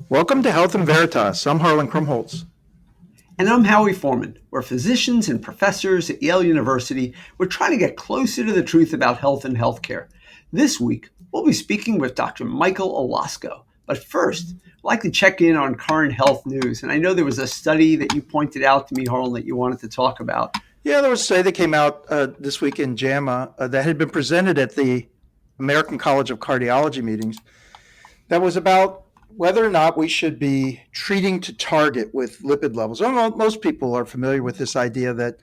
Welcome to Health in Veritas. I'm Harlan Krumholtz. And I'm Howie Foreman. We're physicians and professors at Yale University. We're trying to get closer to the truth about health and healthcare. This week, we'll be speaking with Dr. Michael Alosco. But first, I'd like to check in on current health news. And I know there was a study that you pointed out to me, Harlan, that you wanted to talk about. Yeah, there was a study that came out this week in JAMA that had been presented at the American College of Cardiology meetings that was about whether or not we should be treating to target with lipid levels. Most people are familiar with this idea that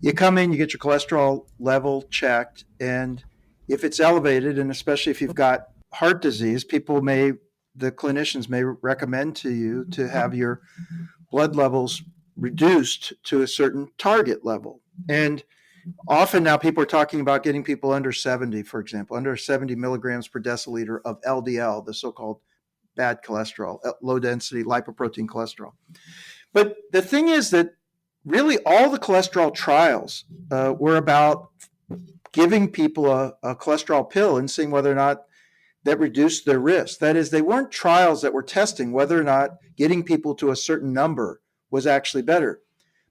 you come in, you get your cholesterol level checked, and if it's elevated, and especially if you've got heart disease, the clinicians may recommend to you to have your blood levels reduced to a certain target level. And often now people are talking about getting people under 70, for example, under 70 milligrams per deciliter of LDL, the so-called bad cholesterol, low density lipoprotein cholesterol. But the thing is that really all the cholesterol trials were about giving people a cholesterol pill and seeing whether or not that reduced their risk. That is, they weren't trials that were testing whether or not getting people to a certain number was actually better.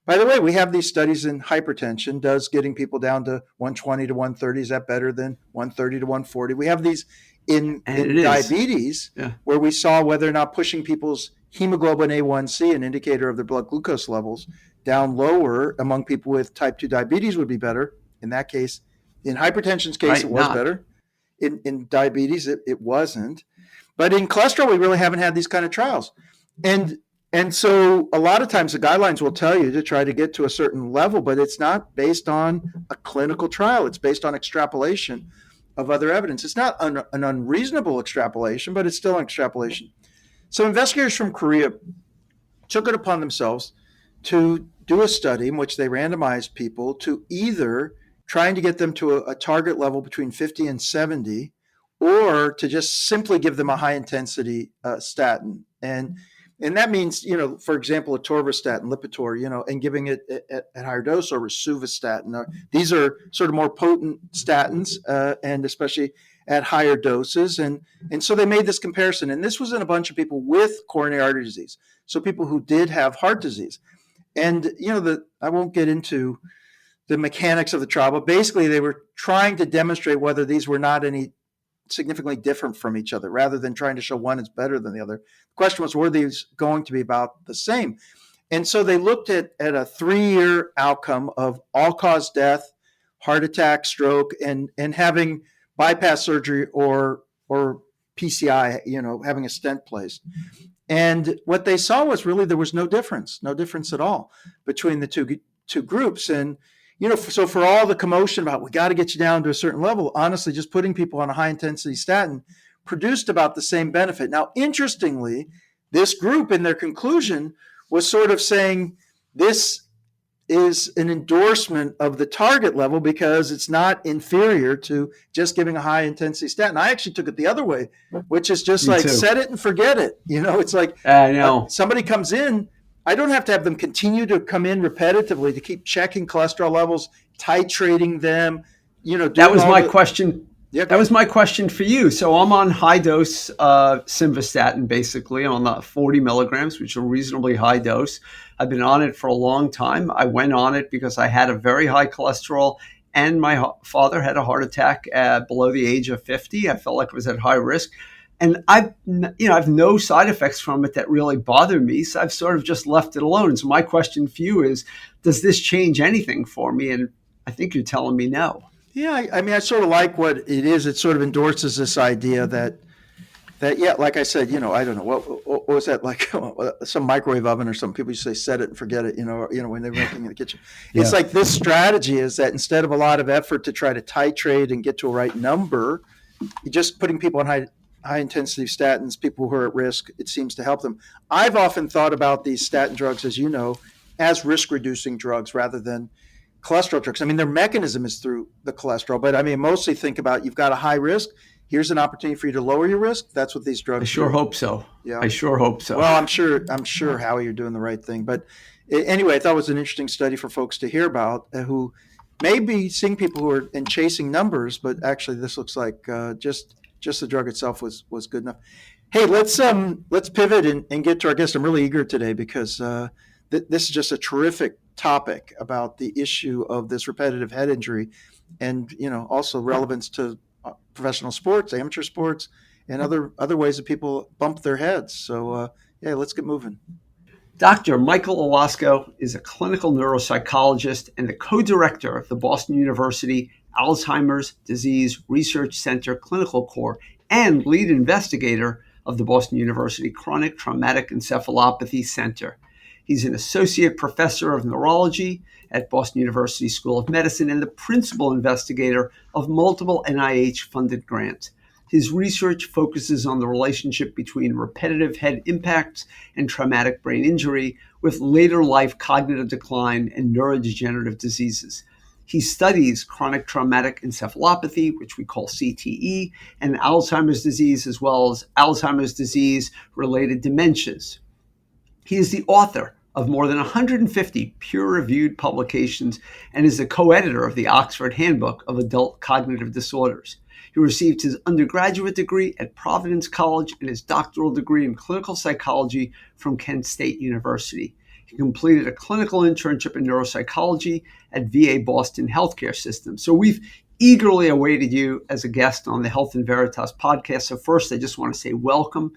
By the way, we have these studies in hypertension. Does getting people down to 120 to 130, is that better than 130 to 140? We have these in diabetes, where we saw whether or not pushing people's hemoglobin A1C, an indicator of their blood glucose levels, down lower among people with type 2 diabetes would be better. In that case, in hypertension's case, it was better. In diabetes, it wasn't. But in cholesterol, we really haven't had these kind of trials. And so a lot of times the guidelines will tell you to try to get to a certain level, but it's not based on a clinical trial. It's based on extrapolation of other evidence. It's not an unreasonable extrapolation, but it's still an extrapolation. So investigators from Korea took it upon themselves to do a study in which they randomized people to either trying to get them to a target level between 50 and 70, or to just simply give them a high intensity statin. And that means, for example, atorvastatin, Lipitor, and giving it at higher dose, or rosuvastatin. These are sort of more potent statins, and especially at higher doses. And so they made this comparison. And this was in a bunch of people with coronary artery disease, so people who did have heart disease. And, I won't get into the mechanics of the trial, but basically they were trying to demonstrate whether these were not any significantly different from each other, rather than trying to show one is better than the other. The question was, were these going to be about the same? And so they looked at a 3-year outcome of all-cause death, heart attack, stroke, and having bypass surgery or PCI, having a stent placed. And what they saw was really there was no difference at all between the two groups. And so for all the commotion about we got to get you down to a certain level, honestly, just putting people on a high intensity statin produced about the same benefit. Now, interestingly, this group in their conclusion was sort of saying this is an endorsement of the target level because it's not inferior to just giving a high intensity statin. I actually took it the other way, which is just set it and forget it. It's like somebody comes in, I don't have to have them continue to come in repetitively to keep checking cholesterol levels, titrating them. That was my question. Yeah, that was my question for you. So I'm on high dose simvastatin, basically on the 40 milligrams, which is a reasonably high dose. I've been on it for a long time. I went on it because I had a very high cholesterol, and my father had a heart attack below the age of 50. I felt like I was at high risk. And I've no side effects from it that really bother me. So I've sort of just left it alone. So my question for you is, does this change anything for me? And I think you're telling me no. Yeah, I sort of like what it is. It sort of endorses this idea that like I said, I don't know, what was that, like some microwave oven or something. People used to say, set it and forget it, when they're making in the kitchen. It's like this strategy is that instead of a lot of effort to try to titrate and get to a right number, you're just putting people on high intensity statins, people who are at risk, it seems to help them. I've often thought about these statin drugs, as you know, as risk reducing drugs rather than cholesterol drugs. Their mechanism is through the cholesterol, but mostly think about, you've got a high risk. Here's an opportunity for you to lower your risk. That's what these drugs I sure do. hope so. Yeah. I sure hope so. Well, I'm sure, Howie, you're doing the right thing. But anyway, I thought it was an interesting study for folks to hear about who may be seeing people who are chasing numbers, but actually this looks like just the drug itself was good enough. Hey, let's pivot and get to our guest. I'm really eager today because this is just a terrific topic about the issue of this repetitive head injury, and also relevance to professional sports, amateur sports, and other ways that people bump their heads. So yeah, let's get moving. Dr. Michael Alosco is a clinical neuropsychologist and the co-director of the Boston University Alzheimer's Disease Research Center Clinical Core and lead investigator of the Boston University Chronic Traumatic Encephalopathy Center. He's an associate professor of neurology at Boston University School of Medicine and the principal investigator of multiple NIH-funded grants. His research focuses on the relationship between repetitive head impacts and traumatic brain injury with later life cognitive decline and neurodegenerative diseases. He studies chronic traumatic encephalopathy, which we call CTE, and Alzheimer's disease, as well as Alzheimer's disease related dementias. He is the author of more than 150 peer-reviewed publications and is the co-editor of the Oxford Handbook of Adult Cognitive Disorders. He received his undergraduate degree at Providence College and his doctoral degree in clinical psychology from Kent State University. He completed a clinical internship in neuropsychology at VA Boston Healthcare System. So we've eagerly awaited you as a guest on the Health in Veritas podcast. So first, I just want to say welcome.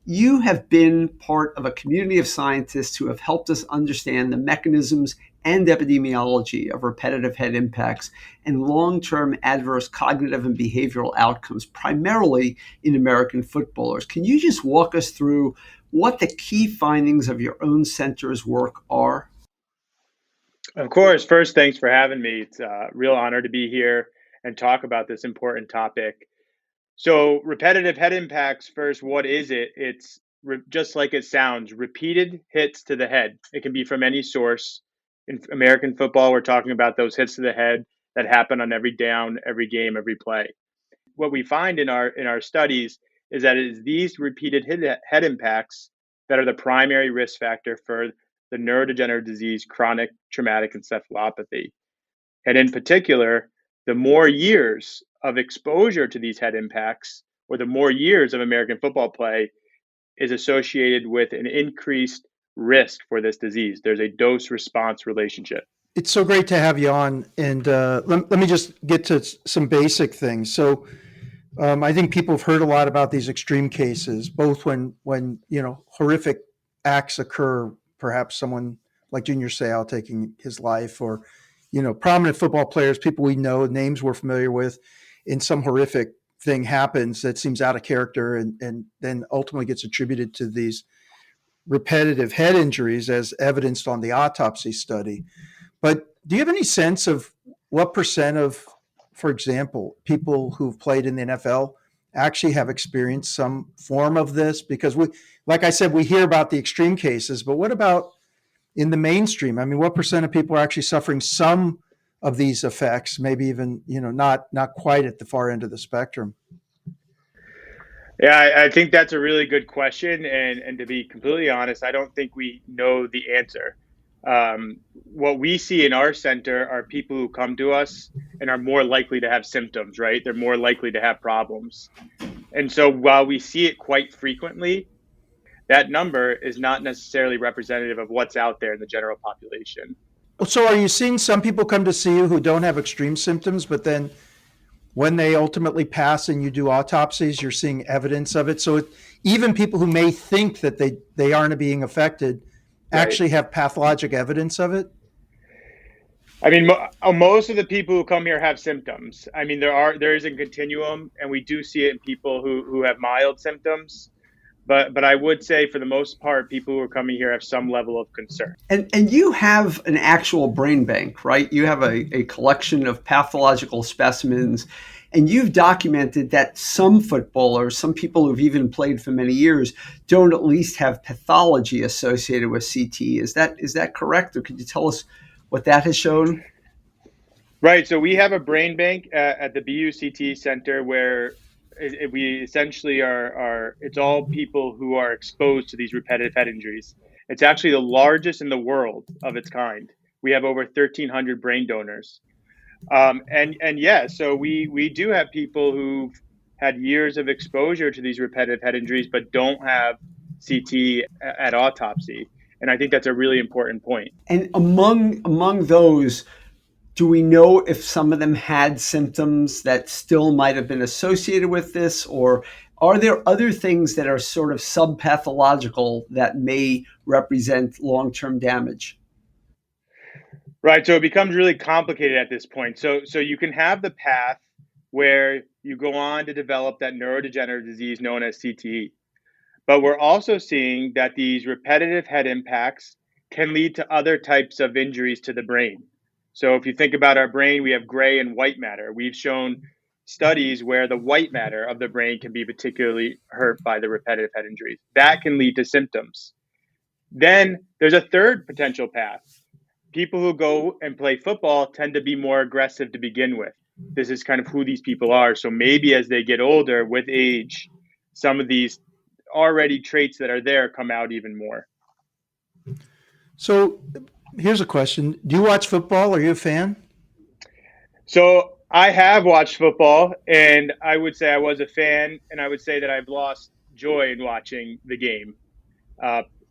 You have been part of a community of scientists who have helped us understand the mechanisms and epidemiology of repetitive head impacts and long-term adverse cognitive and behavioral outcomes, primarily in American footballers. Can you just walk us through what the key findings of your own center's work are? Of course. First, thanks for having me. It's a real honor to be here and talk about this important topic. So, repetitive head impacts, first, what is it? It's just like it sounds, repeated hits to the head. It can be from any source. In American football, we're talking about those hits to the head that happen on every down, every game, every play. What we find in our studies is that it is these repeated head impacts that are the primary risk factor for the neurodegenerative disease chronic traumatic encephalopathy. And in particular, the more years of exposure to these head impacts, or the more years of American football play, is associated with an increased risk for this disease. There's a dose response relationship. It's so great to have you on, and let me just get to some basic things. So I think people have heard a lot about these extreme cases, both when horrific acts occur, perhaps someone like Junior Seau taking his life, or prominent football players, people we know, names we're familiar with, and some horrific thing happens that seems out of character, and then ultimately gets attributed to these repetitive head injuries as evidenced on the autopsy study. But do you have any sense of what percent of, for example, people who've played in the NFL actually have experienced some form of this? Because like I said, we hear about the extreme cases, but what about in the mainstream? I mean, what percent of people are actually suffering some of these effects? Maybe even, not quite at the far end of the spectrum. Yeah, I think that's a really good question. And to be completely honest, I don't think we know the answer. What we see in our center are people who come to us and are more likely to have symptoms, right? They're more likely to have problems. And so while we see it quite frequently, that number is not necessarily representative of what's out there in the general population. So are you seeing some people come to see you who don't have extreme symptoms, but then when they ultimately pass and you do autopsies, you're seeing evidence of it? So even people who may think that they aren't being affected actually have pathologic evidence of it? I mean, most of the people who come here have symptoms. I mean, there is a continuum, and we do see it in people who have mild symptoms. But I would say for the most part, people who are coming here have some level of concern. And you have an actual brain bank, right? You have a collection of pathological specimens, and you've documented that some footballers, some people who've even played for many years, don't at least have pathology associated with CT. Is that correct? Or could you tell us what that has shown? Right. So we have a brain bank at the BUCT Center where we essentially it's all people who are exposed to these repetitive head injuries. It's actually the largest in the world of its kind. We have over 1,300 brain donors. And yeah, so we do have people who've had years of exposure to these repetitive head injuries, but don't have CT at autopsy. And I think that's a really important point. And among those, do we know if some of them had symptoms that still might have been associated with this, or are there other things that are sort of subpathological that may represent long-term damage? Right. So it becomes really complicated at this point. So you can have the path where you go on to develop that neurodegenerative disease known as CTE. But we're also seeing that these repetitive head impacts can lead to other types of injuries to the brain. So if you think about our brain, we have gray and white matter. We've shown studies where the white matter of the brain can be particularly hurt by the repetitive head injuries. That can lead to symptoms. Then there's a third potential path. People who go and play football tend to be more aggressive to begin with. This is kind of who these people are. So maybe as they get older with age, some of these already traits that are there come out even more. So here's a question. Do you watch football? Are you a fan? So I have watched football, and I would say I was a fan, and I would say that I've lost joy in watching the game.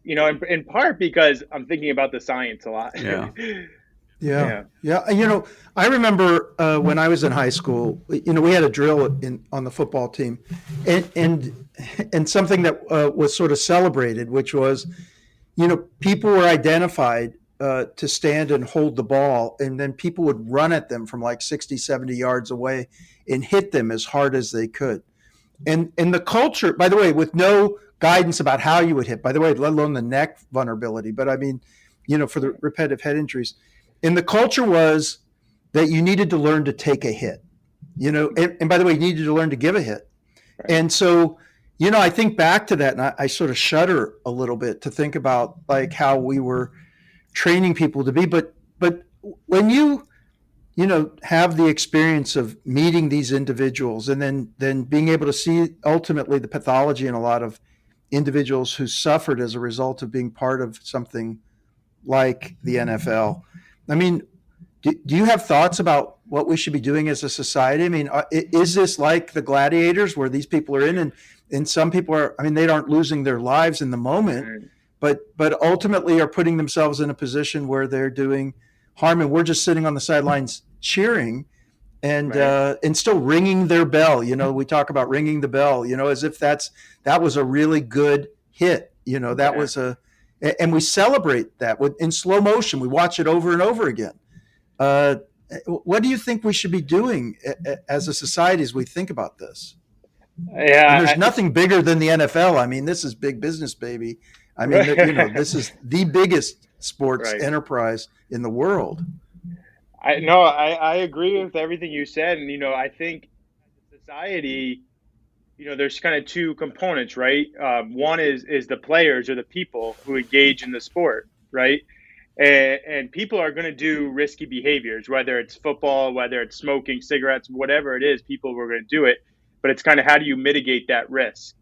In part because I'm thinking about the science a lot. Yeah. I remember when I was in high school, we had a drill on the football team, and something that was sort of celebrated, which was, people were identified to stand and hold the ball, and then people would run at them from like 60, 70 yards away and hit them as hard as they could. And the culture, by the way, with no guidance about how you would hit, by the way, let alone the neck vulnerability, but I mean, for the repetitive head injuries. And the culture was that you needed to learn to take a hit, and by the way, you needed to learn to give a hit. Right. And so, I think back to that, and I sort of shudder a little bit to think about like how we were training people to be. But when you have the experience of meeting these individuals and then being able to see ultimately the pathology in a lot of individuals who suffered as a result of being part of something like the NFL. I mean, do you have thoughts about what we should be doing as a society? I mean, is this like the gladiators where these people are in and some people are, they aren't losing their lives in the moment, but ultimately are putting themselves in a position where they're doing harm, and we're just sitting on the sidelines cheering and still ringing their bell. We talk about ringing the bell, as if that was a really good hit. And we celebrate that in slow motion. We watch it over and over again. What do you think we should be doing as a society as we think about this? Yeah, and there's nothing bigger than the NFL. This is big business, baby. This is the biggest sports enterprise in the world. I agree with everything you said. And, I think as a society, there's kind of two components, right? One is the players or the people who engage in the sport, right? And people are going to do risky behaviors, whether it's football, whether it's smoking cigarettes, whatever it is, people were going to do it. But it's kind of how do you mitigate that risk,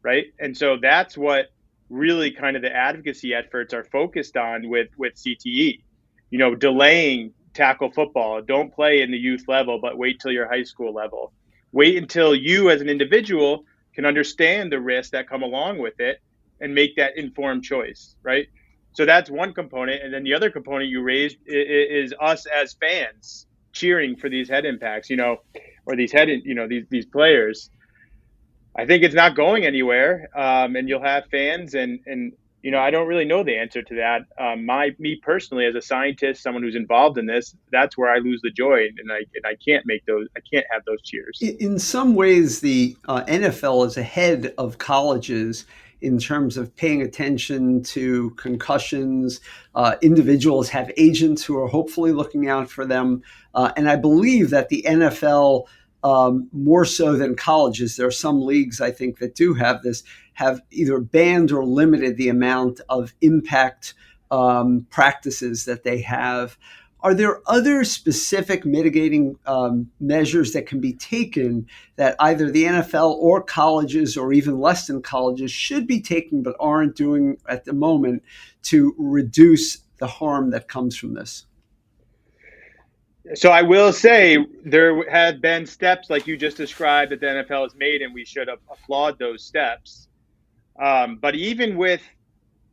right? And so that's what really kind of the advocacy efforts are focused on with CTE, delaying tackle football. Don't play in the youth level, but wait till your high school level. Wait until you as an individual can understand the risks that come along with it and make that informed choice, right? So that's one component. And then the other component you raised is us as fans cheering for these head impacts, or these these players. I think it's not going anywhere. And you'll have fans and I don't really know the answer to that. Me personally, as a scientist, someone who's involved in this, that's where I lose the joy, and I can't have those cheers. In some ways, the NFL is ahead of colleges in terms of paying attention to concussions. Individuals have agents who are hopefully looking out for them, and I believe that the NFL, more so than colleges, there are some leagues I think that do have this, have either banned or limited the amount of impact practices that they have. Are there other specific mitigating measures that can be taken that either the NFL or colleges, or even less than colleges, should be taking but aren't doing at the moment to reduce the harm that comes from this? So I will say there have been steps like you just described that the NFL has made, and we should applaud those steps. But even with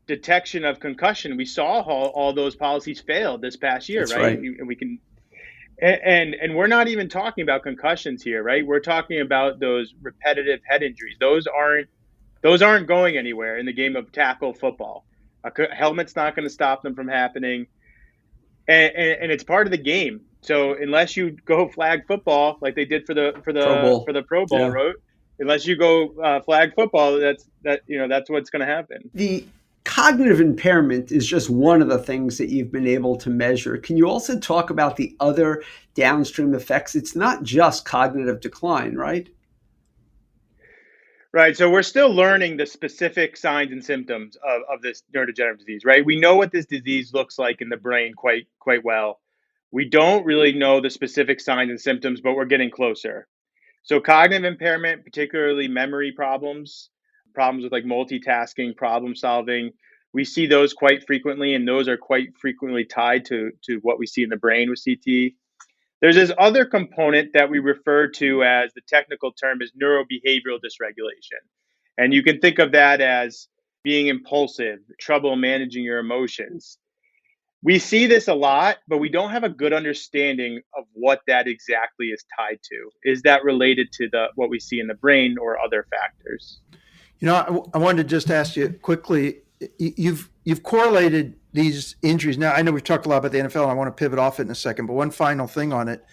detection of concussion, we saw how all those policies failed this past year, That's right? right. And we can, and we're not even talking about concussions here, right? We're talking about those repetitive head injuries. Those aren't going anywhere in the game of tackle football. A helmet's not going to stop them from happening, and it's part of the game. So unless you go flag football like they did for the for Pro the for Bowl. the Pro Bowl, Yeah. right? Unless you go flag football, that's what's going to happen. The cognitive impairment is just one of the things that you've been able to measure. Can you also talk about the other downstream effects? It's not just cognitive decline, right? Right. So we're still learning the specific signs and symptoms of this neurodegenerative disease, right? We know what this disease looks like in the brain quite well. We don't really know the specific signs and symptoms, but we're getting closer. So cognitive impairment, particularly memory problems, problems with like multitasking, problem solving, we see those quite frequently, and those are quite frequently tied to what we see in the brain with CT. There's this other component that we refer to as, the technical term is neurobehavioral dysregulation. And you can think of that as being impulsive, trouble managing your emotions. We see this a lot, but we don't have a good understanding of what that exactly is tied to. Is that related to what we see in the brain or other factors? I wanted to just ask you quickly. You've correlated these injuries. Now I know we've talked a lot about the NFL, and I want to pivot off it in a second. But one final thing on it,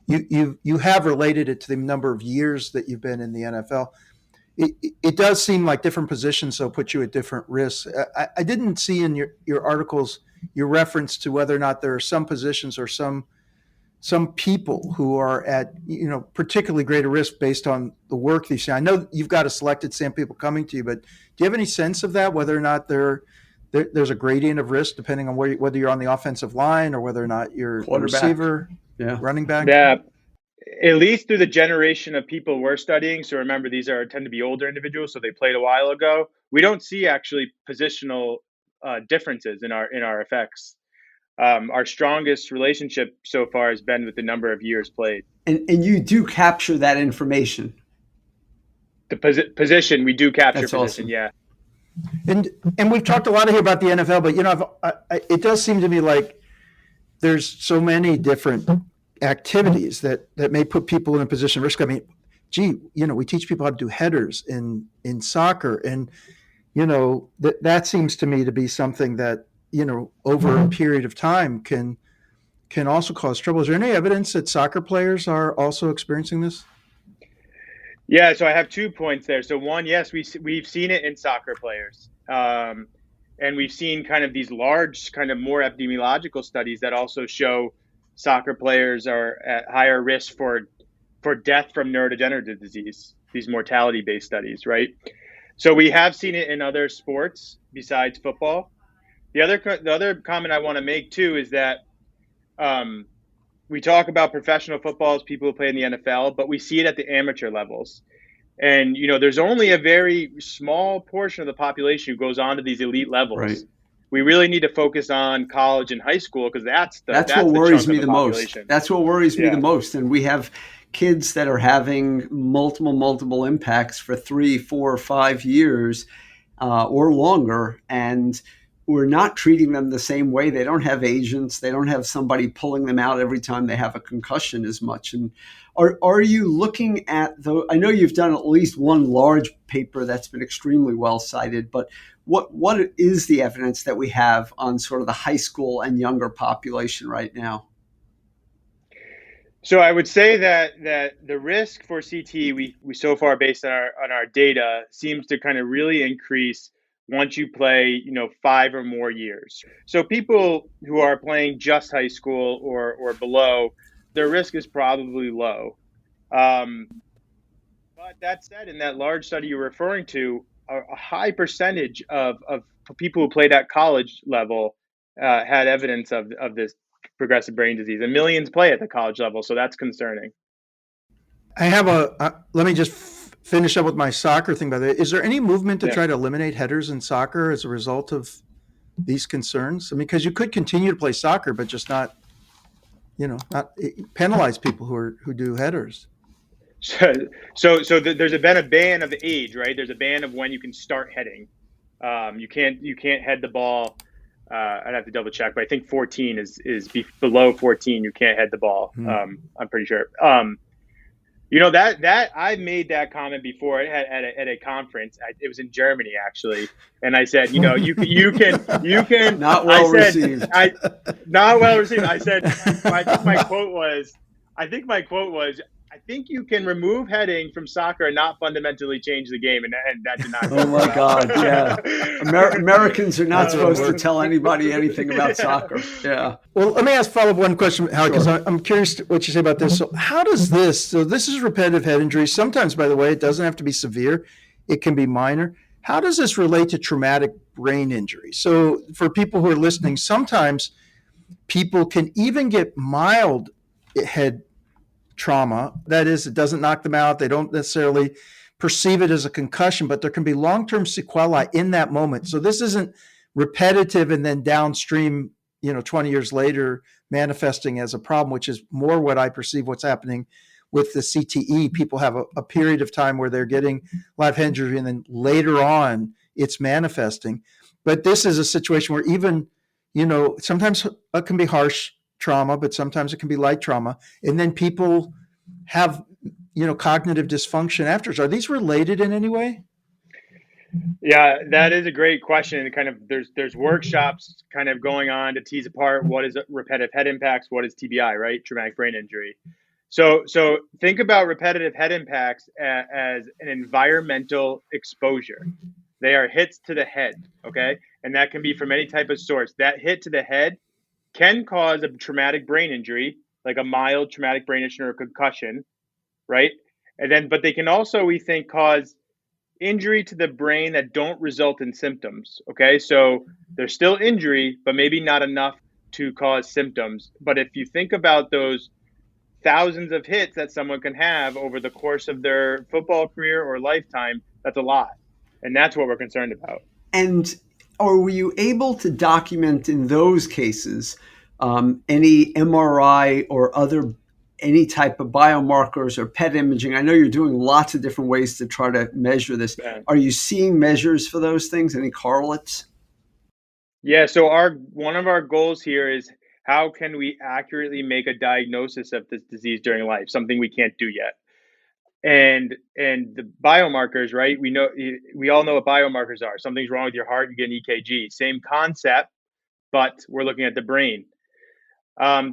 you have related it to the number of years that you've been in the NFL. It does seem like different positions so put you at different risks. I didn't see in your articles your reference to whether or not there are some positions or some people who are at particularly greater risk based on the work they see. I know you've got a selected sample of people coming to you, but do you have any sense of that, whether or not there's a gradient of risk depending on whether you're on the offensive line or whether or not you're a receiver, running back? Yeah, at least through the generation of people we're studying. So remember, these tend to be older individuals, so they played a while ago. We don't see actually positional differences in our effects. Our strongest relationship so far has been with the number of years played. And you do capture that information. The position, we do capture That's position, awesome. yeah. And we've talked a lot here about the NFL, but it does seem to me like there's so many different activities that may put people in a position of risk. I mean, we teach people how to do headers in soccer, and that seems to me to be something that over a period of time can also cause trouble. Is there any evidence that soccer players are also experiencing this? Yeah, so I have 2 points there. So one, yes, we've seen it in soccer players, and we've seen kind of these large, kind of more epidemiological studies that also show soccer players are at higher risk for death from neurodegenerative disease. These mortality-based studies, right? So we have seen it in other sports besides football. The other comment I want to make too is that we talk about professional football as people who play in the NFL, but we see it at the amateur levels. And, there's only a very small portion of the population who goes on to these elite levels. Right. We really need to focus on college and high school, because that's what worries me the most. That's what worries me the most. And we have kids that are having multiple impacts for 3, 4, 5 years or longer. And we're not treating them the same way. They don't have agents. They don't have somebody pulling them out every time they have a concussion as much. And are you looking at I know you've done at least one large paper that's been extremely well cited, but what is the evidence that we have on sort of the high school and younger population right now? So I would say that the risk for CT, we so far, based on our data, seems to kind of really increase once you play 5 or more years. So people who are playing just high school or below, their risk is probably low. But that said, in that large study you're referring to, a high percentage of people who played at college level had evidence of this progressive brain disease, and millions play at the college level, so that's concerning. I have let me just finish up with my soccer thing. By the way, is there any movement to try to eliminate headers in soccer as a result of these concerns? I mean, because you could continue to play soccer, but just not, not penalize people who do headers. There's been a ban of age, right? There's a ban of when you can start heading. You can't head the ball. I'd have to double check, but I think 14 is below 14. You can't head the ball. I'm pretty sure. That I made that comment before at a conference. It was in Germany actually, and I said, you can. Not well received. Not well received. I said, I think my quote was, I think you can remove heading from soccer and not fundamentally change the game, and that did not. Oh my God! Yeah, Americans are not supposed to tell anybody anything about soccer. Yeah. Well, let me ask follow-up one question, Howie, because I'm curious what you say about this. So, how does this? So, this is repetitive head injury. Sometimes, by the way, it doesn't have to be severe; it can be minor. How does this relate to traumatic brain injury? So, for people who are listening, sometimes people can even get mild head trauma. That is, it doesn't knock them out. They don't necessarily perceive it as a concussion, but there can be long-term sequelae in that moment. So this isn't repetitive and then downstream, 20 years later manifesting as a problem, which is more what I perceive what's happening with the CTE. People have a period of time where they're getting live head injury and then later on it's manifesting. But this is a situation where even, sometimes it can be harsh trauma, but sometimes it can be light trauma. And then people have, cognitive dysfunction afterwards. Are these related in any way? Yeah, that is a great question. And kind of there's workshops kind of going on to tease apart what is repetitive head impacts, what is TBI, right? Traumatic brain injury. So think about repetitive head impacts as an environmental exposure. They are hits to the head, okay? And that can be from any type of source. That hit to the head can cause a traumatic brain injury, like a mild traumatic brain injury or concussion, right? But they can also, we think, cause injury to the brain that don't result in symptoms, okay? So there's still injury, but maybe not enough to cause symptoms. But if you think about those thousands of hits that someone can have over the course of their football career or lifetime, that's a lot. And that's what we're concerned about. And were you able to document in those cases any MRI or any type of biomarkers or PET imaging? I know you're doing lots of different ways to try to measure this. Yeah. Are you seeing measures for those things? Any correlates? Yeah. So one of our goals here is how can we accurately make a diagnosis of this disease during life? Something we can't do yet. And the biomarkers, right? We all know what biomarkers are. Something's wrong with your heart, you get an EKG. Same concept, but we're looking at the brain.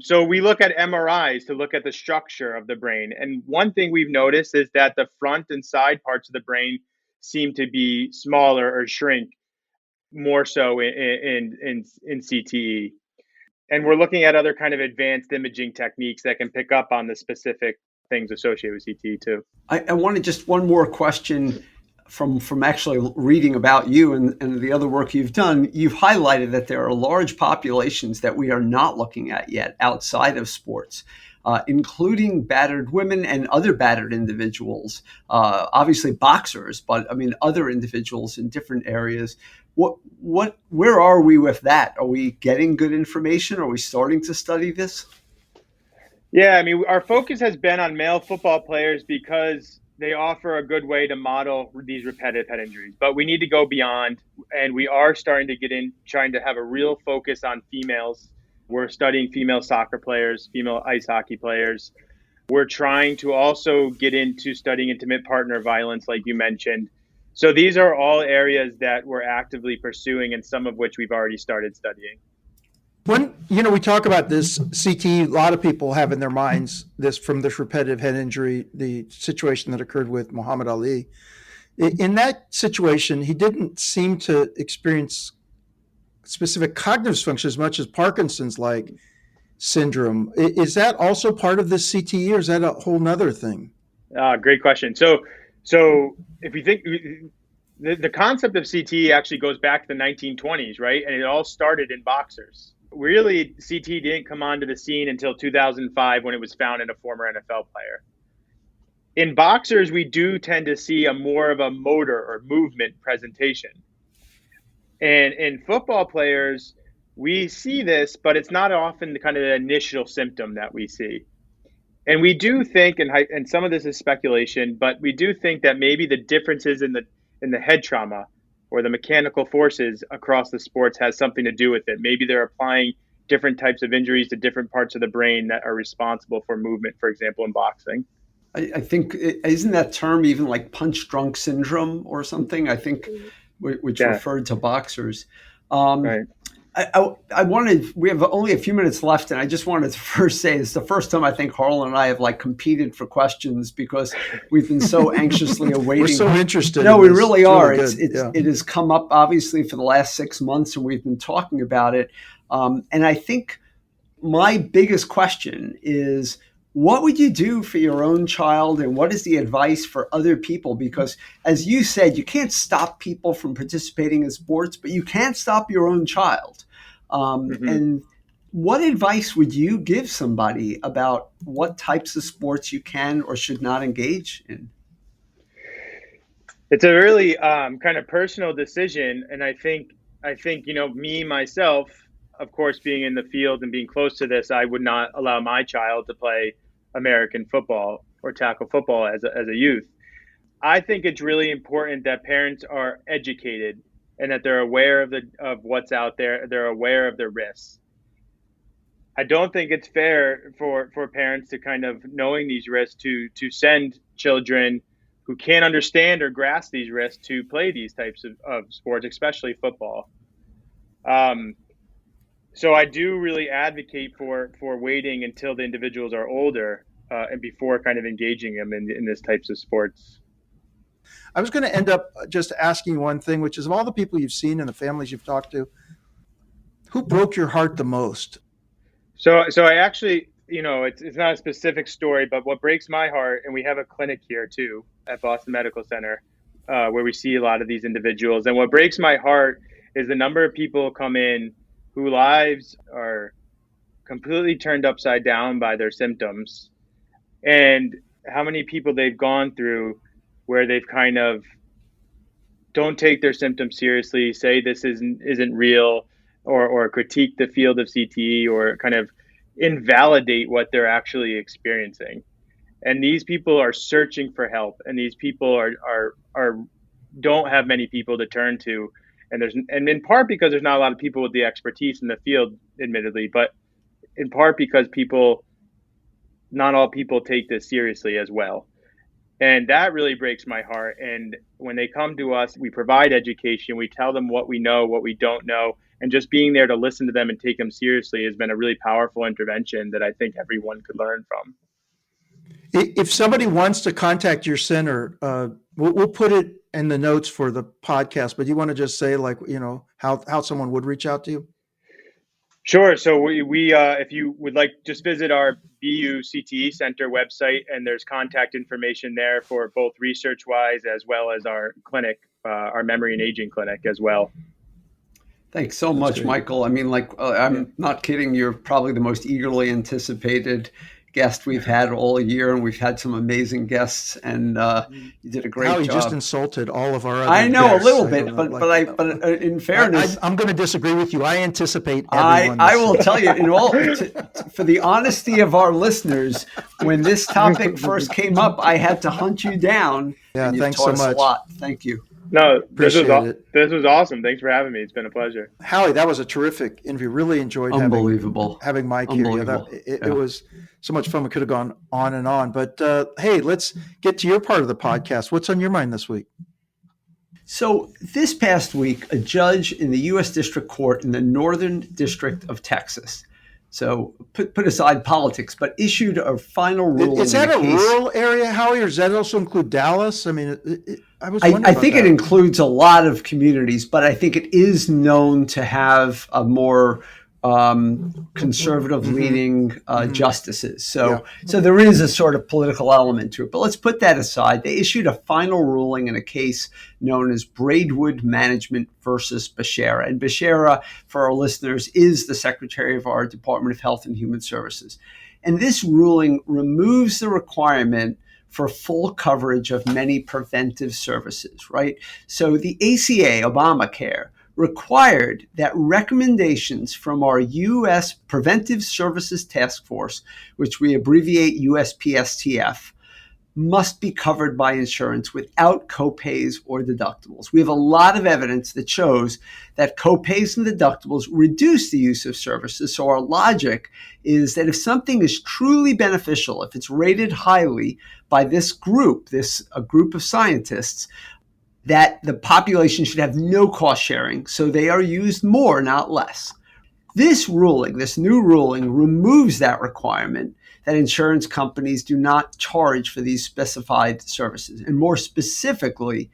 So we look at MRIs to look at the structure of the brain. And one thing we've noticed is that the front and side parts of the brain seem to be smaller or shrink more so in CTE. And we're looking at other kind of advanced imaging techniques that can pick up on the specific things associated with CTE too. I wanted just one more question from actually reading about you and the other work you've done. You've highlighted that there are large populations that we are not looking at yet outside of sports, including battered women and other battered individuals, obviously boxers, but I mean other individuals in different areas. Where are we with that? Are we getting good information? Are we starting to study this? Yeah, I mean, our focus has been on male football players because they offer a good way to model these repetitive head injuries. But we need to go beyond, and we are starting to trying to have a real focus on females. We're studying female soccer players, female ice hockey players. We're trying to also get into studying intimate partner violence, like you mentioned. So these are all areas that we're actively pursuing, and some of which we've already started studying. When, we talk about this CTE, a lot of people have in their minds this repetitive head injury, the situation that occurred with Muhammad Ali. In that situation, he didn't seem to experience specific cognitive function as much as Parkinson's-like syndrome. Is that also part of this CTE, or is that a whole nother thing? Great question. So if you think the concept of CTE actually goes back to the 1920s, right? And it all started in boxers. Really, CTE didn't come onto the scene until 2005 when it was found in a former NFL player. In boxers, we do tend to see more of a motor or movement presentation. And in football players, we see this, but it's not often the kind of initial symptom that we see. And we do think, and some of this is speculation, but we do think that maybe the differences in the head trauma or the mechanical forces across the sports has something to do with it. Maybe they're applying different types of injuries to different parts of the brain that are responsible for movement, for example, in boxing. I think, isn't that term even like punch drunk syndrome or something? I think, which referred to boxers. Right. I wanted, we have only a few minutes left, and I just wanted to first say it's the first time I think Harlan and I have like competed for questions because we've been so anxiously awaiting. We're so interested. No, we really are. Really it has come up obviously for the last 6 months, and we've been talking about it. And I think my biggest question is, what would you do for your own child, and what is the advice for other people? Because as you said, you can't stop people from participating in sports, but you can't stop your own child. And what advice would you give somebody about what types of sports you can or should not engage in? It's a really kind of personal decision. And I think, me, myself, of course, being in the field and being close to this, I would not allow my child to play American football or tackle football as a youth. I think it's really important that parents are educated and that they're aware of what's out there. They're aware of the risks. I don't think it's fair for parents to kind of, knowing these risks, to send children who can't understand or grasp these risks to play these types of sports, especially football. So I do really advocate for waiting until the individuals are older and before kind of engaging them in this types of sports. I was going to end up just asking one thing, which is, of all the people you've seen and the families you've talked to, who broke your heart the most? So I actually, it's not a specific story, but what breaks my heart, and we have a clinic here too at Boston Medical Center where we see a lot of these individuals. And what breaks my heart is the number of people come in whose lives are completely turned upside down by their symptoms, and how many people they've gone through where they've kind of don't take their symptoms seriously, say this isn't real, or critique the field of CTE, or kind of invalidate what they're actually experiencing. And these people are searching for help, and these people are don't have many people to turn to, and in part because there's not a lot of people with the expertise in the field, admittedly, but in part because not all people take this seriously as well. And that really breaks my heart. And when they come to us, we provide education. We tell them what we know, what we don't know. And just being there to listen to them and take them seriously has been a really powerful intervention that I think everyone could learn from. If somebody wants to contact your center, we'll put it in the notes for the podcast, but you want to just say, like, how someone would reach out to you? Sure. So we if you would like, just visit our BU CTE Center website, and there's contact information there for both research-wise as well as our clinic, our memory and aging clinic as well. Thanks so much, Michael. I mean, I'm not kidding. You're probably the most eagerly anticipated guest we've had all year, and we've had some amazing guests, and you did a great job. You just insulted all of our other I know guests. a little bit, but in fairness, I'm going to disagree with you. I anticipate everyone. I will tell you, for the honesty of our listeners, when this topic first came up, I had to hunt you down. Yeah, and you thanks taught so us much. A lot. Thank you. No, this was awesome. Thanks for having me. It's been a pleasure. Howie, that was a terrific interview. Really enjoyed having Mike here. It was so much fun. We could have gone on and on. But hey, let's get to your part of the podcast. What's on your mind this week? So this past week, a judge in the U.S. District Court in the Northern District of Texas, so put aside politics, but issued a final ruling. Is that a rural area, Howie, or does that also include Dallas? I mean, I was wondering I think it includes a lot of communities, but I think it is known to have a more conservative leaning justices. So there is a sort of political element to it. But let's put that aside. They issued a final ruling in a case known as Braidwood Management versus Becerra. And Becerra, for our listeners, is the secretary of our Department of Health and Human Services. And this ruling removes the requirement for full coverage of many preventive services, right? So the ACA, Obamacare, required that recommendations from our U.S. Preventive Services Task Force, which we abbreviate USPSTF, must be covered by insurance without copays or deductibles. We have a lot of evidence that shows that copays and deductibles reduce the use of services. So our logic is that if something is truly beneficial, if it's rated highly by this group, a group of scientists, that the population should have no cost sharing. So they are used more, not less. This new ruling, removes that requirement that insurance companies do not charge for these specified services. And more specifically,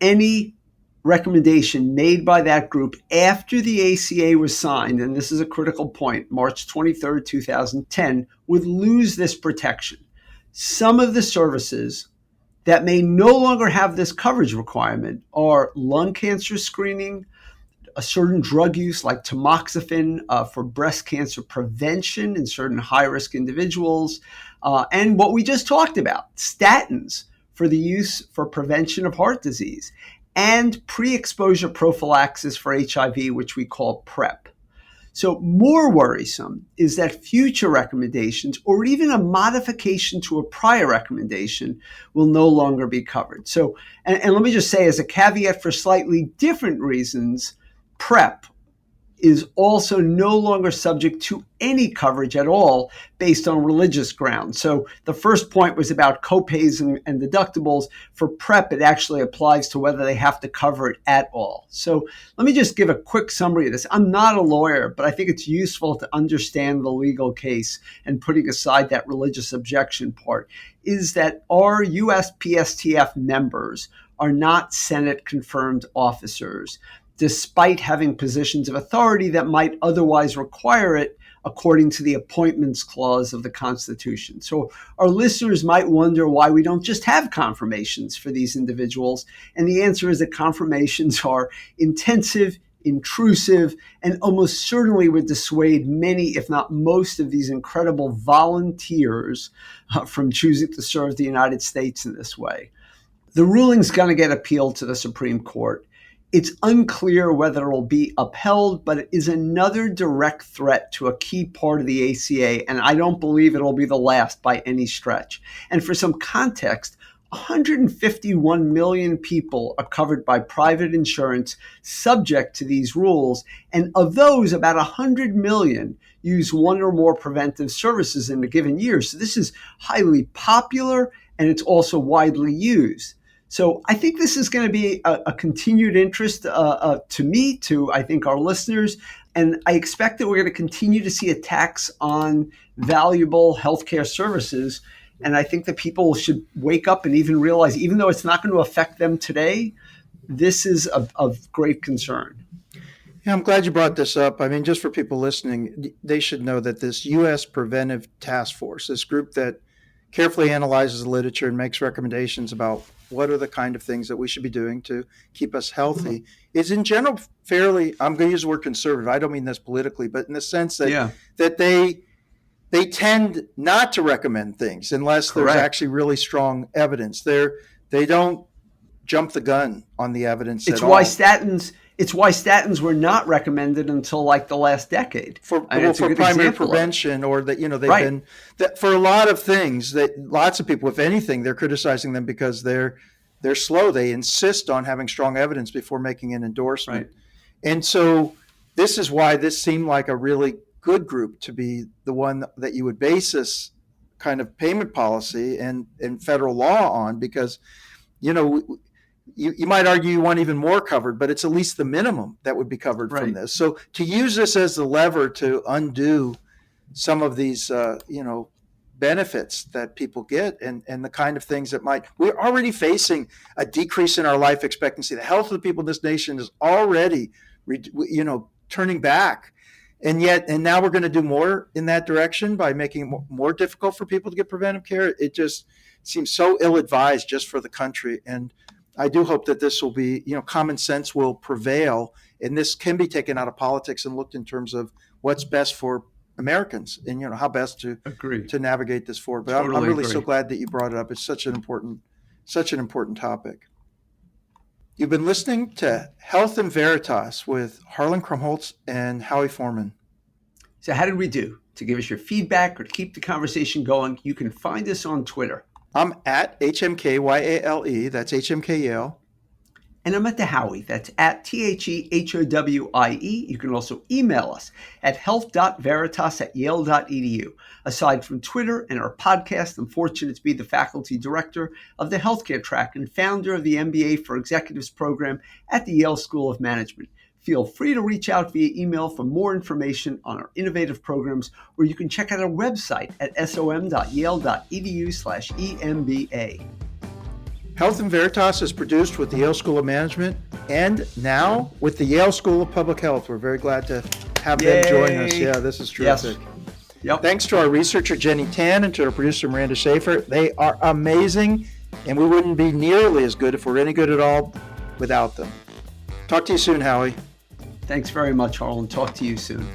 any recommendation made by that group after the ACA was signed, and this is a critical point, March 23rd, 2010, would lose this protection. Some of the services that may no longer have this coverage requirement are lung cancer screening, a certain drug use like tamoxifen for breast cancer prevention in certain high-risk individuals, and what we just talked about, statins for the use for prevention of heart disease, and pre-exposure prophylaxis for HIV, which we call PrEP. So more worrisome is that future recommendations or even a modification to a prior recommendation will no longer be covered. So, and let me just say as a caveat for slightly different reasons, PrEP is also no longer subject to any coverage at all based on religious grounds. So the first point was about copays and deductibles. For PrEP, it actually applies to whether they have to cover it at all. So let me just give a quick summary of this. I'm not a lawyer, but I think it's useful to understand the legal case, and putting aside that religious objection part, is that our USPSTF members are not Senate-confirmed officers, despite having positions of authority that might otherwise require it according to the Appointments Clause of the Constitution. So our listeners might wonder why we don't just have confirmations for these individuals. And the answer is that confirmations are intensive, intrusive, and almost certainly would dissuade many, if not most, of these incredible volunteers from choosing to serve the United States in this way. The ruling's going to get appealed to the Supreme Court. It's unclear whether it will be upheld, but it is another direct threat to a key part of the ACA, and I don't believe it'll be the last by any stretch. And for some context, 151 million people are covered by private insurance subject to these rules, and of those, about 100 million use one or more preventive services in a given year. So this is highly popular, and it's also widely used. So I think this is going to be a continued interest to me, to I think our listeners, and I expect that we're going to continue to see attacks on valuable healthcare services. And I think that people should wake up and even realize, even though it's not going to affect them today, this is of great concern. Yeah, I'm glad you brought this up. I mean, just for people listening, they should know that this U.S. Preventive Task Force, this group that carefully analyzes the literature and makes recommendations about what are the kind of things that we should be doing to keep us healthy, is in general fairly, I'm going to use the word conservative. I don't mean this politically, but in the sense that that they tend not to recommend things unless there's actually really strong evidence. They don't jump the gun on the evidence at all. It's why statins were not recommended until like the last decade for primary prevention, or that they've been that for a lot of things that lots of people, if anything, they're criticizing them because they're slow. They insist on having strong evidence before making an endorsement, and so this is why this seemed like a really good group to be the one that you would base this kind of payment policy and federal law on, because you might argue you want even more covered, but it's at least the minimum that would be covered from this. So to use this as the lever to undo some of these, benefits that people get and the kind of things that we're already facing a decrease in our life expectancy. The health of the people in this nation is already, turning back. And now we're going to do more in that direction by making it more difficult for people to get preventive care. It just seems so ill-advised just for the country. And I do hope that this will be, common sense will prevail, and this can be taken out of politics and looked in terms of what's best for Americans and, how best to navigate this forward. But I'm really so glad that you brought it up. It's such an important topic. You've been listening to Health in Veritas with Harlan Krumholtz and Howie Foreman. So how did we do? To give us your feedback or to keep the conversation going, you can find us on Twitter. I'm at HMKYALE, that's HMK Yale. And I'm at the Howie, that's at THEHOWIE. You can also email us at health.veritas@yale.edu. Aside from Twitter and our podcast, I'm fortunate to be the faculty director of the healthcare track and founder of the MBA for Executives program at the Yale School of Management. Feel free to reach out via email for more information on our innovative programs, or you can check out our website at som.yale.edu/EMBA. Health in Veritas is produced with the Yale School of Management and now with the Yale School of Public Health. We're very glad to have them join us. Yeah, this is terrific. Yes. Yep. Thanks to our researcher, Jenny Tan, and to our producer, Miranda Schaefer. They are amazing, and we wouldn't be nearly as good, if we're any good at all, without them. Talk to you soon, Howie. Thanks very much, Harlan. Talk to you soon.